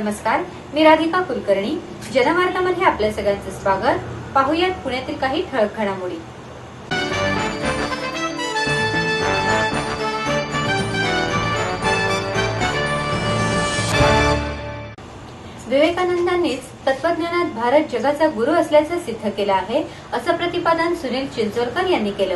नमस्कार, मी राधिका कुलकर्णी. जनवार्तामध्ये आपल्या सगळ्यांचं स्वागत. पाहुयात पुण्यातील काही ठळक घडामोडी. विवेकानंदांनीच तत्वज्ञानात भारत जगाचा गुरु असल्याचं सिद्ध केलं आहे, असं प्रतिपादन सुनील चिंचोलकर यांनी केलं.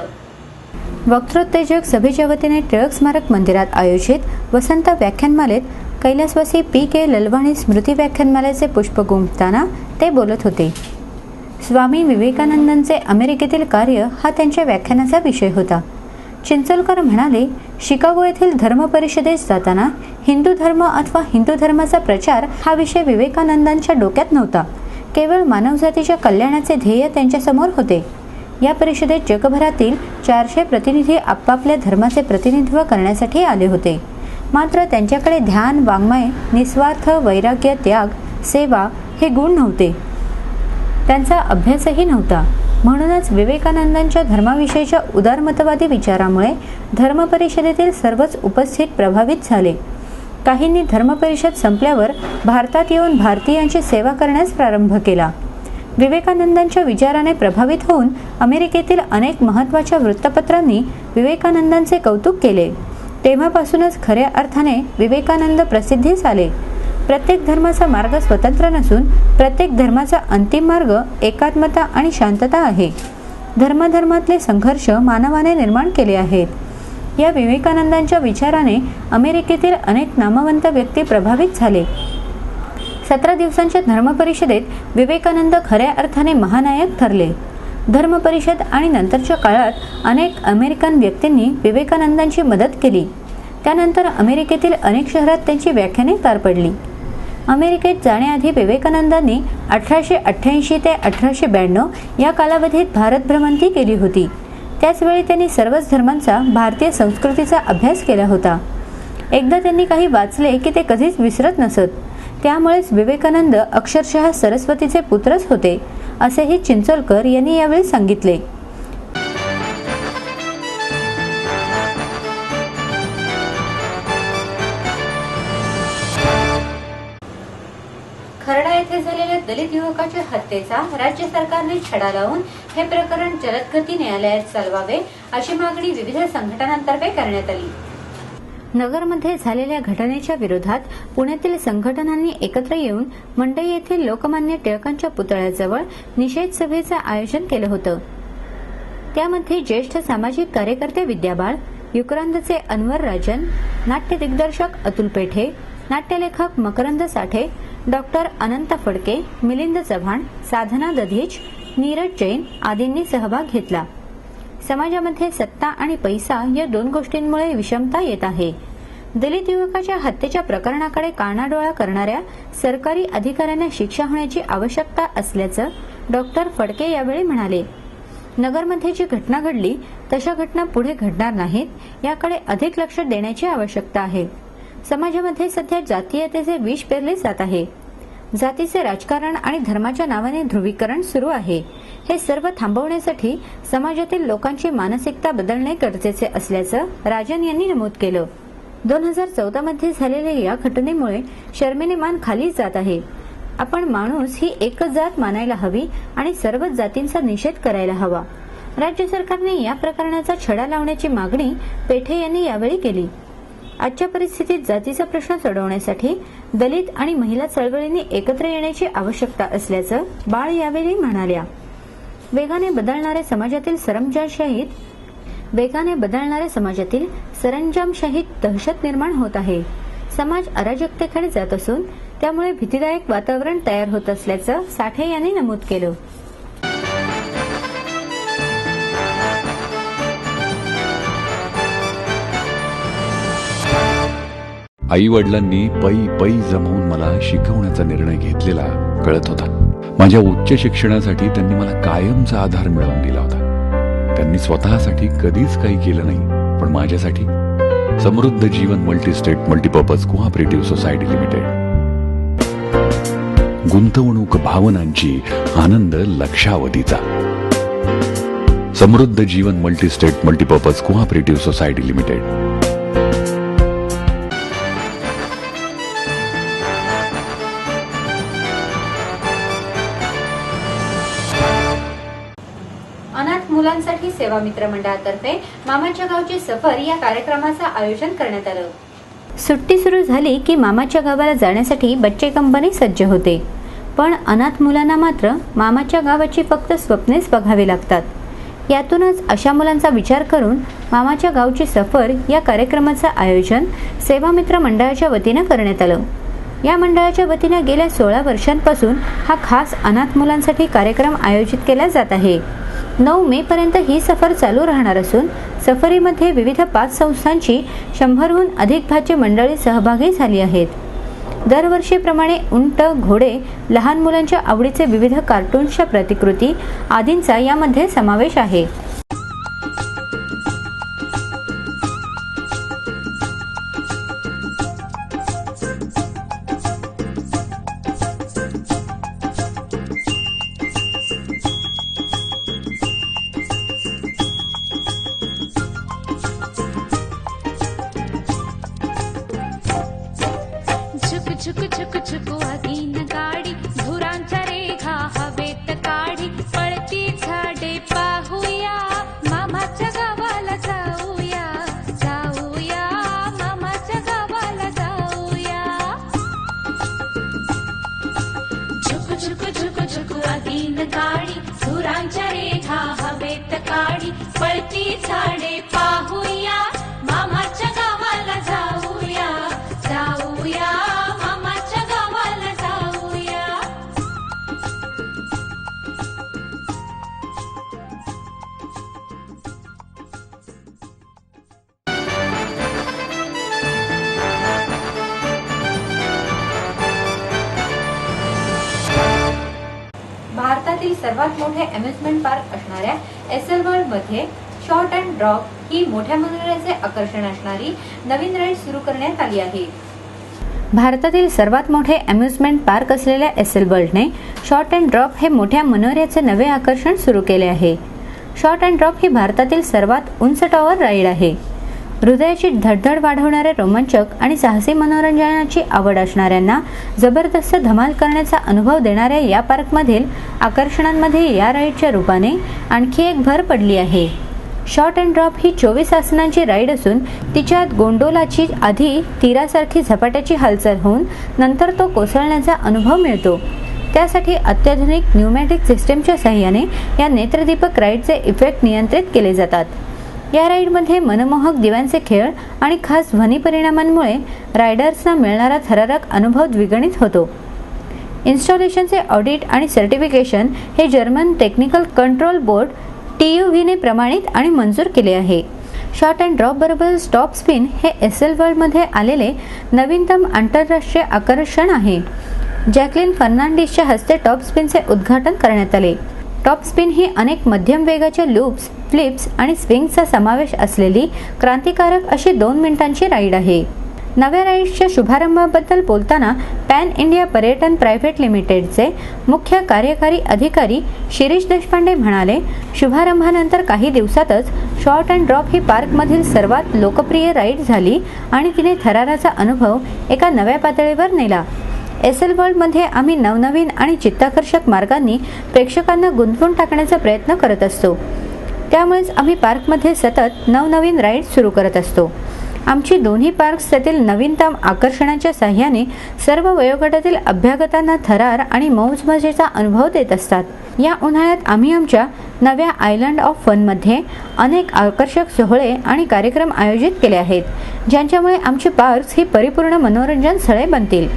वक्तृत्तेजक सभेच्या वतीने टिळक स्मारक मंदिरात आयोजित वसंत व्याख्यानमालेत कैलासवासी पी.के. ललवाणी स्मृती व्याख्यानमालेचे पुष्प गुंफताना ते बोलत होते. स्वामी विवेकानंदांचे अमेरिकेतील कार्य हा त्यांच्या व्याख्यानाचा विषय होता. चिंचोलकर म्हणाले, शिकागो येथील धर्म परिषदेत जाताना हिंदू धर्म अथवा हिंदू धर्माचा प्रचार हा विषय विवेकानंदांच्या डोक्यात नव्हता. केवळ मानवजातीच्या कल्याणाचे ध्येय त्यांच्यासमोर होते. या परिषदेत जगभरातील 400 प्रतिनिधी आपापल्या धर्माचे प्रतिनिधित्व करण्यासाठी आले होते. मात्र त्यांच्याकडे ध्यान, वाङ्मय, निस्वार्थ, वैराग्य, त्याग, सेवा हे गुण नव्हते. त्यांचा अभ्यासही नव्हता. म्हणूनच विवेकानंदांच्या धर्माविषयीच्या उदारमतवादी विचारामुळे धर्मपरिषदेतील सर्वच उपस्थित प्रभावित झाले. काहींनी धर्मपरिषद संपल्यावर भारतात येऊन भारतीयांची सेवा करण्यास प्रारंभ केला. विवेकानंदांच्या विचाराने प्रभावित होऊन अमेरिकेतील अनेक महत्त्वाच्या वृत्तपत्रांनी विवेकानंदांचे कौतुक केले. तेव्हापासूनच खऱ्या अर्थाने विवेकानंद प्रसिद्धीस आले. प्रत्येक धर्माचा मार्ग स्वतंत्र नसून प्रत्येक धर्माचा अंतिम मार्ग एकात्मता आणि शांतता आहे. धर्माधर्मातले संघर्ष मानवाने निर्माण केले आहेत. या विवेकानंदांच्या विचाराने अमेरिकेतील अनेक नामवंत व्यक्ती प्रभावित झाले. 17 दिवसांच्या धर्मपरिषदेत विवेकानंद खऱ्या अर्थाने महानायक ठरले. धर्मपरिषद आणि नंतरच्या काळात अनेक अमेरिकन व्यक्तींनी विवेकानंदांची मदत केली. त्यानंतर अमेरिकेतील अनेक शहरात त्यांची व्याख्याने पार पडली. अमेरिकेत जाण्याआधी विवेकानंदांनी 1888 ते 1892 या कालावधीत भारत भ्रमंती केली होती. त्याचवेळी त्यांनी सर्वच धर्मांचा, भारतीय संस्कृतीचा अभ्यास केला होता. एकदा त्यांनी काही वाचले की ते कधीच विसरत नसत. त्यामुळेच विवेकानंद अक्षरशः सरस्वतीचे पुत्रच होते, असेही चिंचोलकर यांनी यावेळी सांगितले. खर्डा येथे झालेल्या दलित युवकाच्या हत्येचा राज्य सरकारने छडा लावून हे प्रकरण जलदगती न्यायालयात चालवावे, अशी मागणी विविध संघटनांतर्फे करण्यात आली. नगरमध्ये झालेल्या घटनेच्या विरोधात पुण्यातील संघटनांनी एकत्र येऊन मंडई येथील लोकमान्य टिळकांच्या पुतळ्याजवळ निषेध सभेचं आयोजन केलं होतं. त्यामध्ये ज्येष्ठ सामाजिक कार्यकर्ते विद्या बाळ, युक्रांदचे अनवर राजन, नाट्य दिग्दर्शक अतुल पेठे, नाट्यलेखक मकरंद साठे, डॉक्टर अनंत फडके, मिलिंद चव्हाण, साधना दधीच, नीरज जैन आदींनी सहभाग घेतला. समाजामध्ये सत्ता आणि पैसा या दोन गोष्टींमुळे विषमता येत आहे. दलित युवकाच्या हत्येच्या प्रकरणाकडे कानाडोळा करणाऱ्या सरकारी अधिकाऱ्यांना शिक्षा होण्याची आवश्यकता असल्याचं डॉक्टर फडके यावेळी म्हणाले. नगरमध्ये जी घटना घडली तशा घटना पुढे घडणार नाहीत, याकडे अधिक लक्ष देण्याची आवश्यकता आहे. समाजामध्ये सध्या जातीयतेचे विष पेरले जात आहे. जातीचे राजकारण आणि धर्माच्या नावाने ध्रुवीकरण सुरू आहे. हे सर्व थांबवण्यासाठी समाजातील लोकांची मानसिकता बदलणे गरजेचे असल्याचं राजन यांनी नमूद केलं. 2014 मध्ये झालेल्या या घटनेमुळे शर्मेने मान खाली जात आहे. आपण माणूस ही एकच जात मानायला हवी आणि सर्वच जातींचा निषेध करायला हवा. राज्य सरकारने या प्रकरणाचा छडा लावण्याची मागणी पेठे यांनी यावेळी केली. आजच्या परिस्थितीत जातीचा प्रश्न सोडवण्यासाठी दलित आणि महिला चळवळींनी एकत्र येण्याची आवश्यकता असल्याचं बाळ यावेळी म्हणाल्या. वेगाने बदलणाऱ्या समाजातील सरंजामशाहीत दहशत निर्माण होत आहे. समाज अराजकतेकडे जात असून त्यामुळे भीतीदायक वातावरण तयार होत असल्याचं साठे यांनी नमूद केलं. आई वडिलांनी पै जमवून मला शिकवण्याचा निर्णय घेतलेला कळत होता. माझ्या उच्च शिक्षणासाठी त्यांनी मला कायमचा आधार मिळवून दिला होता. त्यांनी स्वतःसाठी कधीच काही केलं नाही, पण माझ्यासाठी Samruddh Jeevan multistate multipurpose cooperative society limited. गुंतवणूक भावनांची, आनंद लक्षावधीचा. Samruddh Jeevan multistate multipurpose cooperative society limited. मुलांसाठी सेवा मित्र मंडळातर्फे मामाच्या गावची सफर या कार्यक्रमाचं आयोजन करण्यात आलं. सुट्टी सुरू झाली की मामाच्या गावाला जाण्यासाठी बच्चे कंपनी सज्ज होते. पण अनाथ मुलांना मात्र मामाच्या गावाची फक्त स्वप्नेच बघावी लागतात. यातूनच अशा मुलांचा विचार करून मामाच्या गावची सफर या कार्यक्रमाचं आयोजन सेवा मित्र मंडळाच्या वतीनं करण्यात आलं. या मंडळाच्या वतीनं गेल्या 16 वर्षांपासून हा खास अनाथ मुलांसाठी कार्यक्रम आयोजित केला जात आहे. 9 मे पर्यंत ही सफर चालू राहणार असून सफरीमध्ये विविध 5 संस्थांची 100हून अधिक भाज्य मंडळी सहभागी झाली आहेत. दरवर्षीप्रमाणे उंट, घोडे, लहान मुलांच्या आवडीचे विविध कार्टून्सच्या प्रतिकृती आदींचा यामध्ये समावेश आहे. झुक झुक झुक वागीन गाडी धुरांच्या रेघा हवेत काढी पळती झाडे पाहूया मामाच्या गावाला जाऊया जाऊया मामाच्या गावाला जाऊया. झुक झुक झुक झुक वागीन गाडी धुरांच्या रेघा हवेत काढी पळती झाडे पाहूया मामाच्या गावाला जाऊया जाऊया. भारतातील सर्वात मोठे अम्युजमेंट पार्क असणाऱ्या एसएल वर्ल्ड मध्ये शॉर्ट अँड ड्रॉप ही मोठ्या मनोरंजनाचे आकर्षण असणारी नवीन राईड सुरू करण्यात आली आहे. भारतातील सर्वात मोठे अम्युजमेंट पार्क असलेल्या एसएल वर्ल्डने शॉर्ट अँड ड्रॉप हे मोठ्या मनोऱ्याचे नवे आकर्षण सुरू केले आहे. शॉर्ट अँड ड्रॉप ही भारतातील सर्वात उंच टॉवर राईड आहे. हृदयाची धडधड वाढवणारे रोमांचक आणि साहसी मनोरंजनाची आवड असणाऱ्यांना जबरदस्त धमाल करण्याचा अनुभव देणाऱ्या या पार्कमधील आकर्षणांमध्ये या राईडच्या रूपाने आणखी एक भर पडली आहे. शॉर्ट अँड ड्रॉप ही 24 आसनांची राईड असून तिच्यात गोंडोलाची आधी तीरासारखी झपाट्याची हालचाल होऊन नंतर तो कोसळण्याचा अनुभव मिळतो. त्यासाठी अत्याधुनिक न्यूमॅटिक सिस्टीमच्या सहाय्याने या नेत्रदीपक राईडचे इफेक्ट नियंत्रित केले जातात. या राईडमध्ये मनमोहक दिव्यांचे खेळ आणि खास ध्वनी परिणामांमुळे रायडर्सना मिळणारा थरारक अनुभव द्विगुणित होतो. इन्स्टॉलेशनचे ऑडिट आणि सर्टिफिकेशन हे जर्मन टेक्निकल कंट्रोल बोर्ड TÜVने प्रमाणित आणि मंजूर केले आहे. शॉर्ट अँड ड्रॉप बरोबर टॉप स्पिन हे एसएल वर्ल्डमध्ये आलेले नवीनतम आंतरराष्ट्रीय आकर्षण आहे. जॅकलिन फर्नांडिसच्या हस्ते टॉप स्पिनचे उद्घाटन करण्यात आले. टॉप स्पिन ही अनेक मध्यम वेगाच्या लूप्स, फ्लिप्स आणि स्विंगचा समावेश असलेली क्रांतिकारक अशी 2 मिनिटांची राईड आहे. नव्या राईड्सच्या शुभारंभाबद्दल बोलताना पॅन इंडिया पर्यटन प्रायव्हेट लिमिटेडचे मुख्य कार्यकारी अधिकारी शिरीष देशपांडे म्हणाले, शुभारंभानंतर काही दिवसातच शॉर्ट अँड ड्रॉप ही पार्कमधील सर्वात लोकप्रिय राईड झाली आणि तिने थराराचा अनुभव एका नव्या पातळीवर नेला. एसएल वर्ल्डमध्ये आम्ही नवनवीन आणि चित्ताकर्षक मार्गांनी प्रेक्षकांना गुंतवून टाकण्याचा प्रयत्न करत असतो. त्यामुळेच आम्ही पार्कमध्ये सतत नवनवीन राईड सुरू करत असतो. आमची दोन्ही पार्क्स त्यातील नवीनतम आकर्षणांच्या साह्याने सर्व वयोगटातील अभ्यागतांना थरार आणि मौजमजेचा अनुभव देत असतात. या उन्हाळ्यात आम्ही आमच्या नव्या आयलंड ऑफ फनमध्ये अनेक आकर्षक सोहळे आणि कार्यक्रम आयोजित केले आहेत, ज्यांच्यामुळे आमची पार्क्स ही परिपूर्ण मनोरंजन स्थळे बनतील.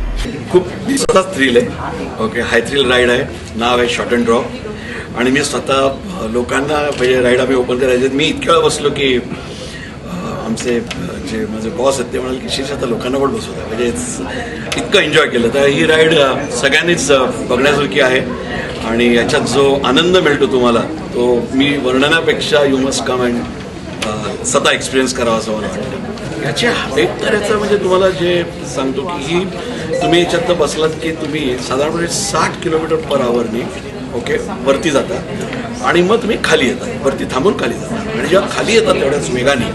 खूप स्वतः थ्रिल आहे. ओके, हाय थ्रिल राईड आहे. नाव आहे शॉर्ट अँड ड्रॉप आणि मी स्वतः लोकांना म्हणजे राईड आम्ही ओपन करायचे. मी इतक्या वेळा बसलो की आमचे जे माझे बॉस आहेत ते म्हणाले की शीर्ष आता लोकांना पण बसवत आहे, म्हणजे इतकं एन्जॉय केलं. तर ही राईड सगळ्यांनीच बघण्यासारखी आहे आणि याच्यात जो आनंद मिळतो तुम्हाला तो मी वर्णनापेक्षा यू मस्ट कम अँड स्वतः एक्सपिरियन्स करावा असं मला वाटतं. याच्या एक तर याचं म्हणजे तुम्हाला जे सांगतो की ही तुम्ही याच्यात बसलात की तुम्ही साधारणपणे 60 किलोमीटर पर आवरने ओके वरती जाता आणि मग तुम्ही खाली येता, वरती थांबून खाली जाता आणि जेव्हा खाली येतात तेवढ्याच वेगाने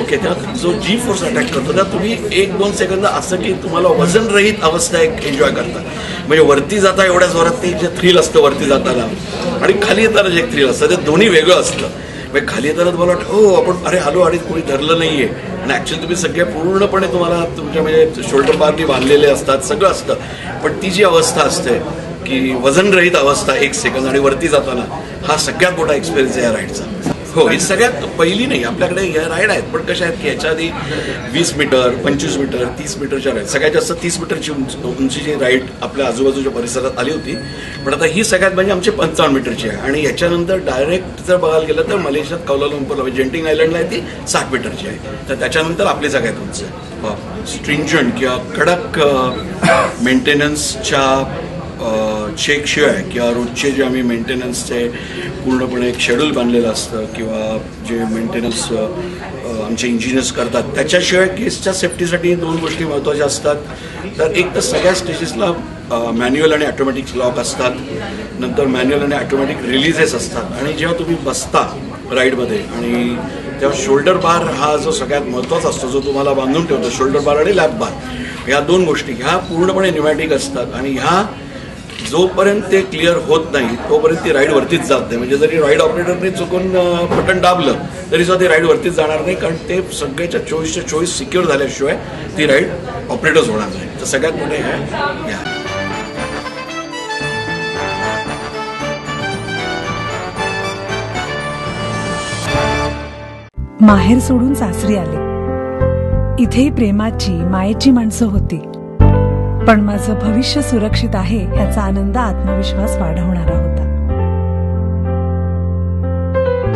ओके तेव्हा जो जी फोर्स अटॅक करतो त्या तुम्ही 1-2 सेकंद असं की तुम्हाला वजन रहित अवस्था एक एन्जॉय करता. म्हणजे वरती जाता एवढ्या जोरात ते जे थ्रिल असतं वरती जाताना आणि खाली येताना जे एक थ्रिल असतं ते दोन्ही वेगळं असतं. म्हणजे खाली येताना तुम्हाला वाटतं हो आपण अरे आलो आणि कोणी धरलं नाहीये आणि ॲक्च्युअली तुम्ही सगळे पूर्णपणे तुम्हाला तुमच्या म्हणजे शोल्डर बारनी बांधलेले असतात, सगळं असतं. पण ती जी अवस्था असते की वजनरहित अवस्था 1 सेकंद आणि वरती जाताना, हा सगळ्यात मोठा एक्सपिरियन्स आहे या राईडचा. हो, ही सगळ्यात पहिली नाही, आपल्याकडे या राईड आहेत पण कशा आहेत की याच्या आधी 20 मीटर 25 मीटर 30 मीटरच्या राईड, सगळ्यात जास्त 30 मीटरची उंचीची राईड आपल्या आजूबाजूच्या परिसरात आली होती. पण आता ही सगळ्यात म्हणजे आमची 55 मीटरची आहे आणि याच्यानंतर डायरेक्ट जर बघायला गेलं तर मलेशियात कौलालंपूरला जेंटिंग आयलंडला आहे ती 60 मीटरची आहे. तर त्याच्यानंतर आपली सगळ्यात उंच आहे. स्ट्रिंजंट किंवा कडक मेंटेनन्सच्या चेकशिवाय किंवा रोजचे जे आम्ही मेंटेनन्सचे पूर्णपणे एक शेड्यूल बांधलेलं असतं किंवा जे मेंटेनन्स आमचे इंजिनियर्स करतात त्याच्याशिवाय केसच्या सेफ्टीसाठी 2 गोष्टी महत्त्वाच्या असतात. तर एक तर सगळ्या स्टेजेसला मॅन्युअल आणि ऑटोमॅटिक लॉक असतात, नंतर मॅन्युअल आणि ऑटोमॅटिक रिलीजेस असतात आणि जेव्हा तुम्ही बसता राईडमध्ये आणि तेव्हा शोल्डर बार हा जो सगळ्यात महत्त्वाचा असतो जो तुम्हाला बांधून ठेवतो, शोल्डर बार आणि लॅप बार, ह्या 2 गोष्टी ह्या पूर्णपणे न्यूमॅटिक असतात आणि ह्या जोपर्यंत ते क्लिअर होत नाही तोपर्यंत ती राईड वरतीच जात नाही. म्हणजे जरी राईड ऑपरेटरने चुकून बटन दाबलं तरी सुद्धा ती राईड वरतीच जाणार नाही, कारण ते सगळ्याच्या 24/24 सिक्युअर झाल्याशिवाय ती राईड ऑपरेटच होणार नाही. तर सगळ्यात मोठे हे माहेर सोडून सासरी आले. इथेही प्रेमाची मायेची माणसं होती, पण माझं भविष्य सुरक्षित आहे याचा आनंद आत्मविश्वास वाढवणारा होता.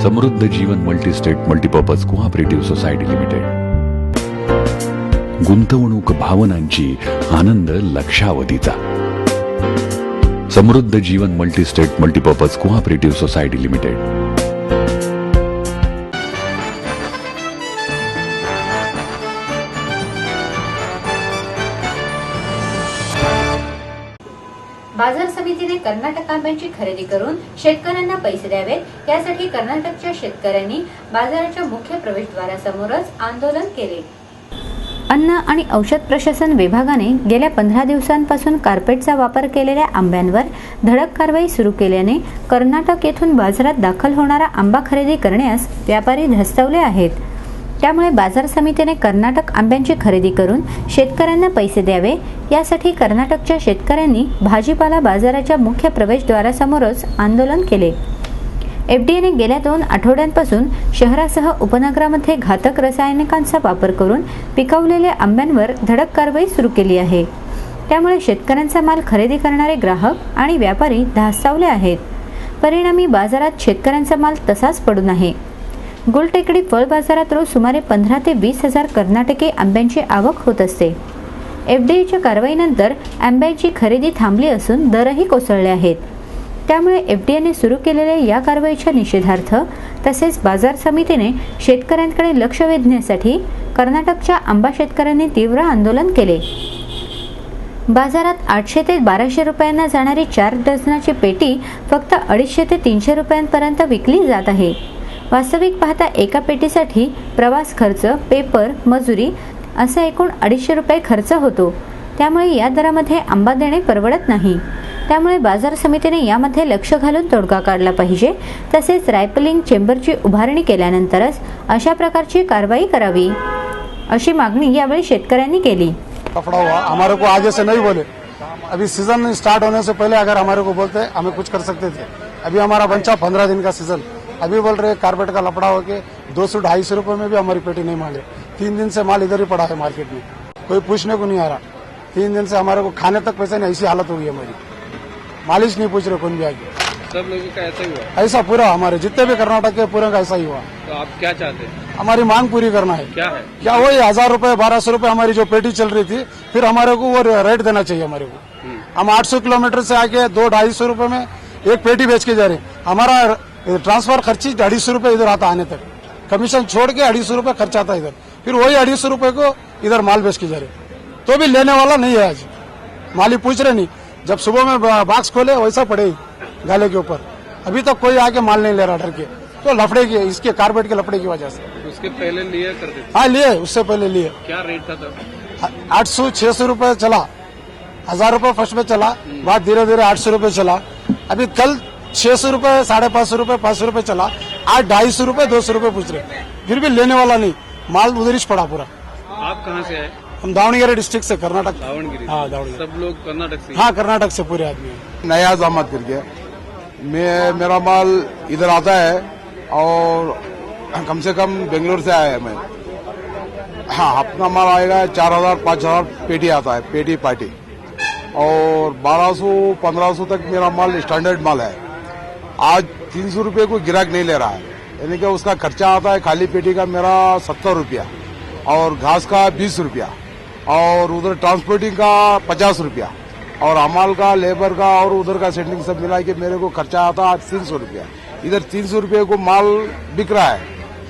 Samruddh Jeevan multistate multipurpose cooperative society limited. गुंतवणूक भावनांची, आनंद लक्षावधीचा. Samruddh Jeevan multistate multipurpose cooperative society limited. बाजार समितीने कर्नाटक आंब्यांची खरेदी करून शेतकऱ्यांना पैसे द्यावेत यासाठी कर्नाटकच्या शेतकऱ्यांनी बाजाराच्या मुख्य प्रवेशद्वारासमोरच आंदोलन केले. अन्न आणि औषध प्रशासन विभागाने गेल्या 15 दिवसांपासून कार्पेटचा वापर केलेल्या आंब्यांवर धडक कारवाई सुरू केल्याने कर्नाटक येथून बाजारात दाखल होणारा आंबा खरेदी करण्यास व्यापारी धास्तावले आहेत. त्यामुळे बाजार समितीने कर्नाटक आंब्यांची खरेदी करून शेतकऱ्यांना पैसे द्यावे यासाठी कर्नाटकच्या शेतकऱ्यांनी भाजीपाला बाजाराच्या मुख्य प्रवेशद्वारासमोरच आंदोलन केले. एफडीएने गेल्या 2 आठवड्यांपासून शहरासह उपनगरामध्ये घातक रसायनिकांचा वापर करून पिकवलेल्या आंब्यांवर धडक कारवाई सुरू केली आहे. त्यामुळे शेतकऱ्यांचा माल खरेदी करणारे ग्राहक आणि व्यापारी धास्तावले आहेत. परिणामी बाजारात शेतकऱ्यांचा माल तसाच पडून आहे. गुलटेकडी फळ बाजारात रोज सुमारे 15 ते 20 हजार कर्नाटकी आंब्यांची आवक होत असते. एफडीएच्या कारवाईनंतर आंब्याची खरेदी थांबली असून दरही कोसळले आहेत. त्यामुळे एफडीएने सुरू केलेल्या या कारवाईच्या निषेधार्थ तसेच बाजार समितीने शेतकऱ्यांकडे लक्ष वेधण्यासाठी कर्नाटकच्या आंबा शेतकऱ्यांनी तीव्र आंदोलन केले. बाजारात 800 ते 1200 रुपयांना जाणारी 4 डझनाची पेटी फक्त 250 ते 300 रुपयांपर्यंत विकली जात आहे. वास्तविक पाहता एका पेटीसाठी प्रवास खर्च, पेपर, मजुरी असा एकूण 250 रुपये खर्च होतो. त्यामुळे या दरामध्ये आंबा देणे परवडत नाही. त्यामुळे बाजार समितीने यामध्ये लक्ष घालून तोडगा काढला पाहिजे. तसेच रायपलिंग चेंबरची उभारणी केल्यानंतरच अशा प्रकारची कारवाई करावी अशी मागणी यावेळी शेतकऱ्यांनी केली. कपड़ा हुआ हमारे को आगे से नहीं बोले. अभी सीजन स्टार्ट होने से पहले अगर हमारे को बोलते हमें कुछ कर सकते थे. अभी हमारा बंचा 15 दिन का सीजन, अभी बोल रहे कारपेट का लपड़ा हो के 200-250 रुपए में भी हमारी पेटी नहीं माले. 3 दिन से माल इधर ही पड़ा है मार्केट में, कोई पूछने को नहीं आ रहा. 3 दिन से हमारे को खाने तक पैसे नहीं, ऐसी हालत हो गई हमारी. मालिश नहीं पूछ रहे कौन भी आगे. सब लोगों का ऐसा ही हुआ? ऐसा पूरा हमारे जितने भी कर्नाटक के पूरे का ऐसा ही हुआ. तो आप क्या चाहते हैं? हमारी मांग पूरी करना है. क्या है? क्या वही 1000 रुपए 1200 रुपए हमारी जो पेटी चल रही थी, फिर हमारे को वो रेट देना चाहिए हमारे को. हम 800 किलोमीटर से आके 200-250 रुपए में एक पेटी बेच के जा रहे. हमारा ट्रांसफर खर्ची 250 रुपए इधर आता आने तक, कमीशन छोड़ के 250 रुपए खर्च आता इधर. फिर वही 250 रुपए को इधर माल बेच के जा रहे, तो भी लेने वाला नहीं है. आज माली पूछ रहे नहीं. जब सुबह में बॉक्स खोले वैसा पड़े गाले के ऊपर. अभी तक कोई आके माल नहीं ले रहा डर के. तो लफड़े के, इसके कारपेट के लफड़े की वजह से. उसके पहले लिए करते थे? हाँ लिए, उससे पहले लिए. क्या रेट था तब? 800-600 रुपए चला. 1000 रुपए फर्स्ट में चला, बाद धीरे धीरे 800 रुपए चला. अभी कल 600 रुपए, 550 रुपए, 500 रुपए चला. आज 250 रुपए 200 रुपए पूछ रहे, फिर भी लेने वाला नहीं, माल उधर ही पड़ा पूरा। आप कहाँ से आए? हम दावणगेरे डिस्ट्रिक्ट से, कर्नाटक। दावणगिरी। हाँ, दावणगेरे। सब लोग कर्नाटक से? हाँ, कर्नाटक से पूरे आदमी हैं। नया अहमद करके मेरा माल इधर आता है और कम से कम बेंगलोर से आया है मैं। हाँ, अपना माल आएगा 4000 5000 पेटी आता है, पेटी पार्टी, और 1200 1500 तक मेरा माल स्टैंडर्ड माल है। आज 300 रुपये को गिराक नहीं ले रहा है, यानी कि उसका खर्चा आता है खाली पेटी का मेरा 70 रुपया, और घास का 20 रुपया, और उधर ट्रांसपोर्टिंग का 50 रुपया, और अमाल का, लेबर का और उधर का सेटिंग सब मिला के मेरे को खर्चा आता है 300 रुपया। इधर 300 रुपये को माल बिक रहा है,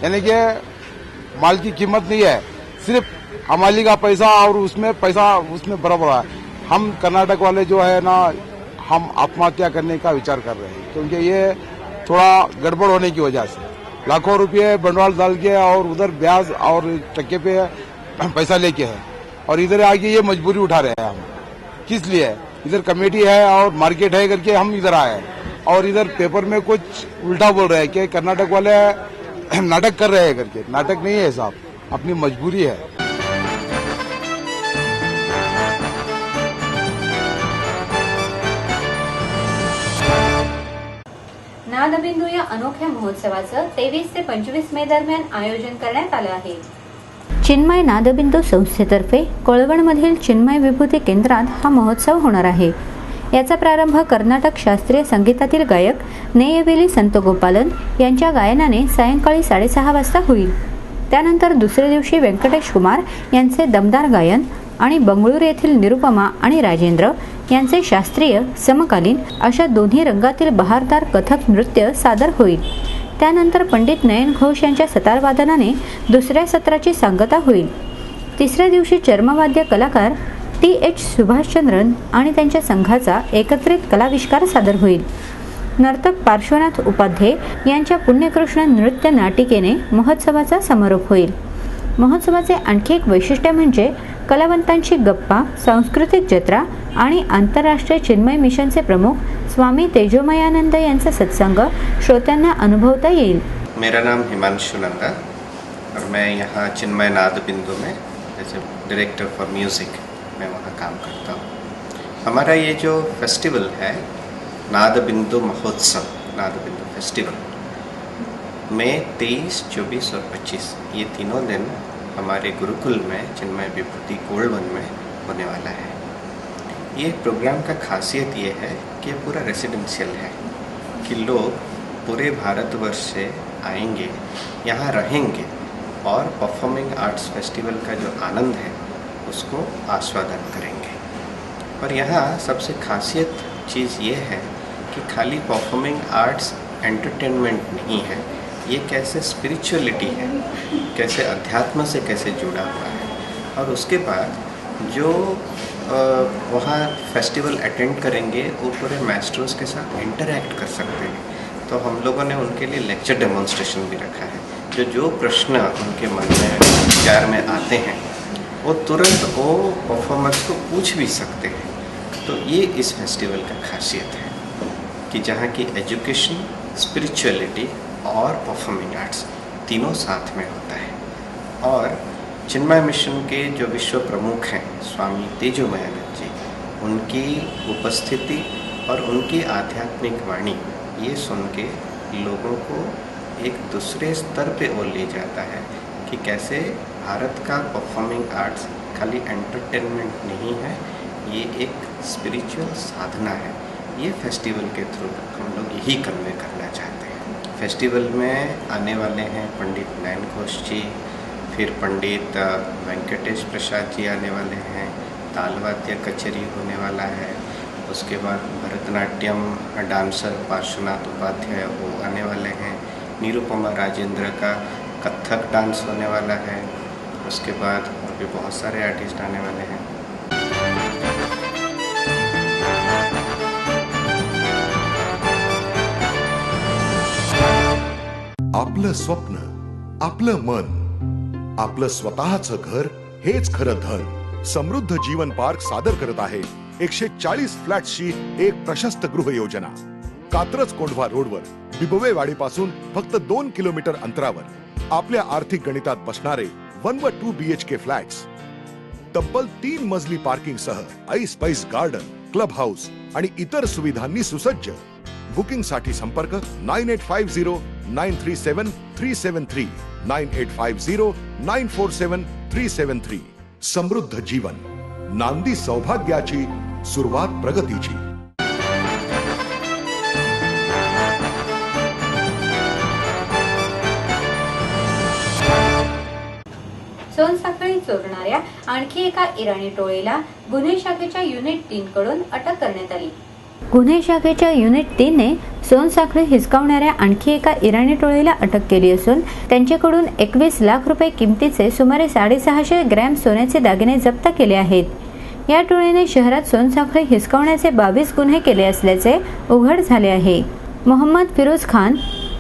यानी कि माल की कीमत नहीं है, सिर्फ हमाली का पैसा और उसमें बराबर है। हम कर्नाटक वाले जो है ना, हम आत्महत्या करने का विचार कर रहे हैं, क्योंकि ये थोड़ा गड़बड़ होने की वजह से लाखों रुपये बंडवाल डाल के और उधर ब्याज और टक्के पे पैसा लेके है, और इधर आके ये मजबूरी उठा रहे हैं हम। किस लिए? इधर कमेटी है और मार्केट है करके हम इधर आए हैं, और इधर पेपर में कुछ उल्टा बोल रहे हैं कि कर्नाटक वाले नाटक कर रहे हैं करके। नाटक नहीं है साहब, अपनी मजबूरी है। नादबिंदू या अनोख्या महोत्सवाचं 23 ते 25 मे दरम्यान आयोजन करण्यात आलं आहे। चिन्मय नादबिंदू संस्थेतर्फे कोळवणमधील चिन्मय विभूती केंद्रात हा महोत्सव होणार आहे। याचा प्रारंभ कर्नाटक शास्त्रीय संगीतातील गायक नेयवेली संतगोपालन यांच्या गायनाने सायंकाळी 6:30 वाजता होईल। त्यानंतर दुसऱ्या दिवशी व्यंकटेश कुमार यांचे दमदार गायन आणि बंगळूर येथील निरुपमा आणि राजेंद्र यांचे शास्त्रीय समकालीन अशा दोन्ही रंगातील बहारदार कथक नृत्य सादर होईल। त्यानंतर पंडित नयन घोष यांच्या सतार वादनाने दुसऱ्या सत्राची सांगता होईल। तिसऱ्या दिवशी चर्मवाद्य कलाकार TH सुभाषचंद्रन आणि त्यांच्या संघाचा एकत्रित कलाविष्कार सादर होईल। नर्तक पार्श्वनाथ उपाध्ये यांच्या पुण्यकृष्ण नृत्य नाटिकेने महोत्सवाचा समारोप होईल। महोत्सवाचे आणखी एक वैशिष्ट्य म्हणजे कलावंतांची गप्पा, सांस्कृतिक जत्रा आणि आंतरराष्ट्रीय चिन्मय मिशनचे प्रमुख स्वामी तेजोमयानंद यांचा सत्संग श्रोत्यांना अनुभवता येईल। मेरा नाम हिमांशु नंदा और मैं यहाँ चिन्मय नादबिंदु में as a director for music मैं वहाँ काम करता हूँ। हमारा ये जो फेस्टिवल है नादबिंदु महोत्सव, नादबिंदु फेस्टिवल में 23, 24 और 25 ये तीनों दिन हमारे गुरुकुल में चिन्मय विभूति कोळवन में होने वाला है। ये प्रोग्राम का खासियत ये है कि ये पूरा रेसिडेंशियल है, कि लोग पूरे भारतवर्ष से आएंगे, यहाँ रहेंगे और परफॉर्मिंग आर्ट्स फेस्टिवल का जो आनंद है उसको आस्वादन करेंगे। और यहाँ सबसे खासियत चीज़ ये है कि खाली परफॉर्मिंग आर्ट्स एंटरटेनमेंट नहीं है, ये कैसे स्पिरिचुअलिटी है, कैसे अध्यात्म से कैसे जुड़ा हुआ है। और उसके बाद जो वहाँ फेस्टिवल अटेंड करेंगे वो पूरे मास्टर्स के साथ इंटरैक्ट कर सकते हैं। तो हम लोगों ने उनके लिए लेक्चर डेमोन्स्ट्रेशन भी रखा है, जो प्रश्न उनके मन में विचार में आते हैं वो तुरंत वो परफॉर्मर्स को पूछ भी सकते हैं। तो ये इस फेस्टिवल का खासियत है कि जहाँ की एजुकेशन, स्पिरिचुअलिटी और परफॉर्मिंग आर्ट्स तीनों साथ में होता है। और चिन्मय मिशन के जो विश्व प्रमुख हैं स्वामी तेजोमयानंद जी, उनकी उपस्थिति और उनकी आध्यात्मिक वाणी ये सुन के लोगों को एक दूसरे स्तर पे वो ले जाता है कि कैसे भारत का परफॉर्मिंग आर्ट्स खाली एंटरटेनमेंट नहीं है, ये एक स्पिरिचुअल साधना है। ये फेस्टिवल के थ्रू हम लोग यही कन्वे करना चाहते हैं। फेस्टिवल में आने वाले हैं पंडित नयन घोष जी, फिर पंडित वेंकटेश प्रसाद जी आने वाले हैं, तालवाद्य कचेरी होने वाला है, उसके बाद भरतनाट्यम डांसर पार्श्वनाथ उपाध्याय वो आने वाले हैं, निरुपमा राजेंद्र का कथक डांस होने वाला है, उसके बाद और भी बहुत सारे आर्टिस्ट आने वाले हैं। आपलं स्वप्न, आपलं मन, आपलं स्वतःचं घर हेच खरं धन। समृद्ध जीवन पार्क सादर करत आहे 140 फ्लॅट्सची एक प्रशस्त गृह योजना। कात्रज कोंढवा रोडवर बिबवेवाडीपासून फक्त 2 किलोमीटर अंतरावर आपल्या आर्थिक गणितात बसणारे 1 व 2 BHK फ्लॅट्स, तब्बल 3 मजली पार्किंग सह ऐस पैस गार्डन, क्लब हाऊस आणि इतर सुविधांनी सुसज्ज. बुकिंग साठी संपर्क 9850937373 9850947373. समृद्ध जीवन, नांदी सौभाग्याची, सुरुवात प्रगतीची. सोनसाखळी चोरणाऱ्या आणखी एका इराणी टोळीला गुन्हे शाखेच्या युनिट 3 कडून अटक करण्यात आली. गुन्हे शाखेच्या युनिट 3 ने सोनसाखळी हिसकावणाऱ्या आणखी एका इराणी टोळीला अटक केली असून त्यांच्याकडून 21 लाख रुपये किमतीचे सुमारे 650 ग्रॅम सोन्याचे दागिने जप्त केले आहेत. या टोळीने शहरात सोनसाखळी हिसकावण्याचे 22 गुन्हे केले असल्याचे उघड झाले आहे. मोहम्मद फिरोज खान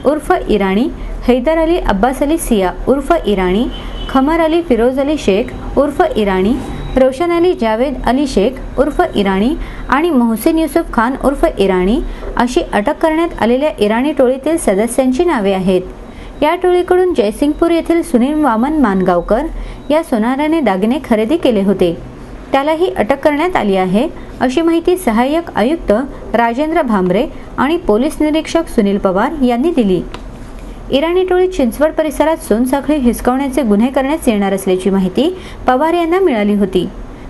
उर्फ इराणी, हैदर अली अब्बास अली सिया उर्फ इराणी, खमर अली फिरोज अली शेख उर्फ इराणी, रोशन अली जावेद अली शेख उर्फ इराणी आणि मोहसिन युसुफ खान उर्फ इराणी अशी अटक करण्यात आलेल्या इराणी टोळीतील सदस्यांची नावे आहेत. या टोळीकडून जयसिंगपूर येथील सुनील वामन मानगावकर या सोनाराने दागिने खरेदी केले होते. त्यालाही अटक करण्यात आली आहे अशी माहिती सहाय्यक आयुक्त राजेंद्र भांबरे आणि पोलीस निरीक्षक सुनील पवार यांनी दिली. इराणी टोळी चिंचवड परिसरात सोनसाखळी हिसकावण्याचे गुन्हे करण्यात येणार असल्याची माहिती पवार यांना मिळाली होती.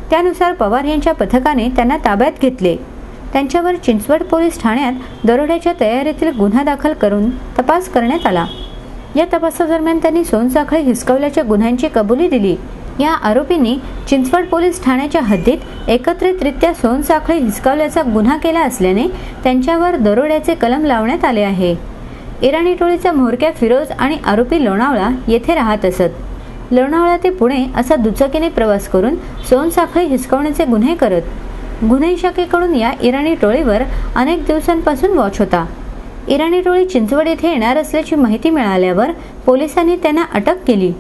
त्यानुसार पवार यांच्या पथकाने त्यांना ताब्यात घेतले. त्यांच्यावर चिंचवड पोलीस ठाण्यात दरोड्याच्या तयारीतील गुन्हा दाखल करून तपास करण्यात आला. या तपासादरम्यान त्यांनी सोनसाखळी हिसकावल्याच्या गुन्ह्यांची कबुली दिली. या आरोपींनी चिंचवड पोलीस ठाण्याच्या हद्दीत एकत्रितरित्या सोनसाखळी हिसकावल्याचा गुन्हा केला असल्याने त्यांच्यावर दरोड्याचे कलम लावण्यात आले आहे. इराणी टोळीचा म्होरक्या फिरोज आणि आरोपी लोणावळा येथे राहत असत. लोणावळा ते पुणे असा दुचाकीने प्रवास करून सोनसाखळी हिसकावण्याचे गुन्हे करत. गुन्हे शाखेकडून या इराणी टोळीवर अनेक दिवसांपासून वॉच होता. इराणी टोळी चिंचवड येथे येणार असल्याची माहिती मिळाल्यावर पोलिसांनी त्यांना अटक केली.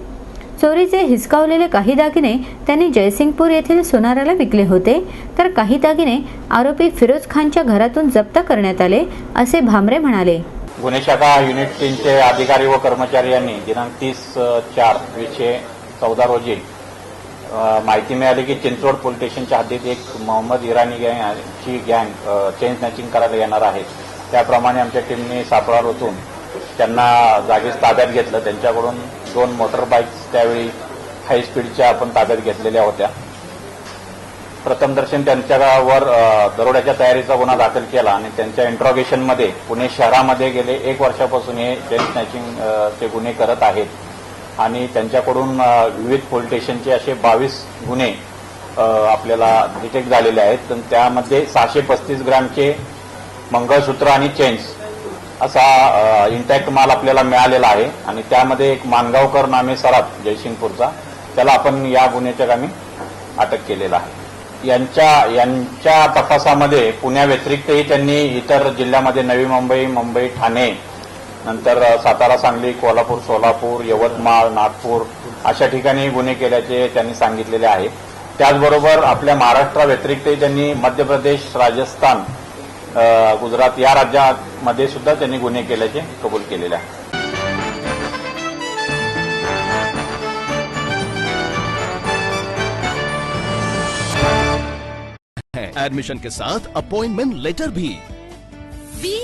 चोरीचे हिसकावलेले काही दागिने त्यांनी जयसिंगपूर येथील सोनाराला विकले होते, तर काही दागिने आरोपी फिरोज खानच्या घरातून जप्त करण्यात आले असे भामरे म्हणाले. गुन्हे शाखा युनिट 3 चे अधिकारी व कर्मचारी यांनी दिनांक 30/4/2014 रोजी माहिती मिळाली की चिंचवड पोलीस स्टेशनच्या हद्दीत एक मोहम्मद इराणी गँगची गँग चेन स्नॅचिंग करायला येणार आहे. त्याप्रमाणे आमच्या टीमने सापळा रचून त्यांना जागीच ताब्यात घेतलं. त्यांच्याकडून 2 मोटर बाईक्स त्यावेळी हाय स्पीडच्या आपण ताब्यात घेतलेल्या होत्या. प्रथमदर्शन त्यांच्यावर दरोड्याच्या तयारीचा गुन्हा दाखल केला आणि त्यांच्या इंट्रॉगेशनमध्ये पुणे शहरामध्ये गेले 1 वर्षापासून हे चेन स्नॅचिंग चे गुन्हे करत आहेत आणि त्यांच्याकडून विविध पोलीस स्टेशनचे असे 22 गुन्हे आपल्याला डिटेक्ट झालेले आहेत. तर त्यामध्ये 635 ग्रॅमचे मंगळसूत्र आणि चेन्स असा इंटॅक्ट माल आपल्याला मिळालेला आहे आणि त्यामध्ये एक मानगावकर नामे सराफ जयसिंगपूरचा, त्याला आपण या गुन्ह्याच्या कामी अटक केलेला आहे. यांच्या तपासामध्ये पुण्याव्यतिरिक्तही त्यांनी इतर जिल्ह्यामध्ये नवी मुंबई, मुंबई, ठाणे, नंतर सातारा, सांगली, कोल्हापूर, सोलापूर, यवतमाळ, नागपूर अशा ठिकाणी गुन्हे केल्याचे त्यांनी सांगितलेले आहे. त्याचबरोबर आपल्या महाराष्ट्राव्यतिरिक्तही त्यांनी मध्य प्रदेश, राजस्थान, गुजरात या राज्यामध्ये सुद्धा त्यांनी गुन्हे केल्याचे कबूल केलेले आहे. एडमिशन के साथ अपॉइंटमेंट लेटर भी. B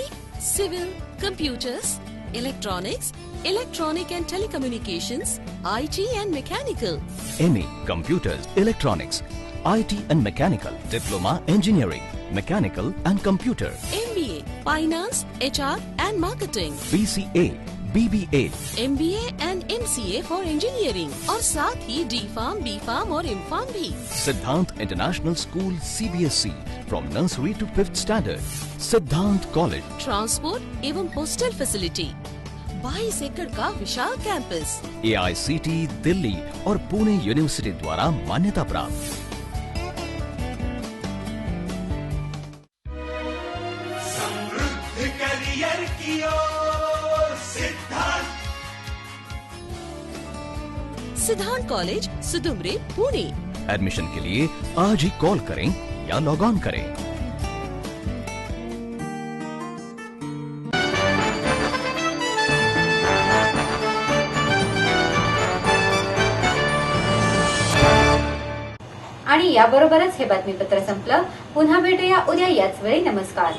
civil, computers, electronics, electronic and telecommunications, IT and mechanical. MA Computers, Electronics, IT and Mechanical, Diploma Engineering, Mechanical and Computer, MBA Finance, HR and Marketing, BCA, BBA, MBA and MCA for Engineering और साथ ही D-Farm, B-Farm और M-Farm भी. Siddhant International School CBSE from nursery to 5th standard. Siddhant College. Transport एवं hostel facility. 22 एकड़ का विशाल campus. AICT Delhi और Pune university द्वारा मान्यता प्राप्त. सिद्धांत कॉलेज, सुदुमरे, पुणे. एडमिशन के लिए आज ही कॉल करें या लॉग ऑन करें. आणि याबरोबरच हे बातमीपत्र संपलं. पुन्हा भेटूया उद्या याच वेळी. नमस्कार.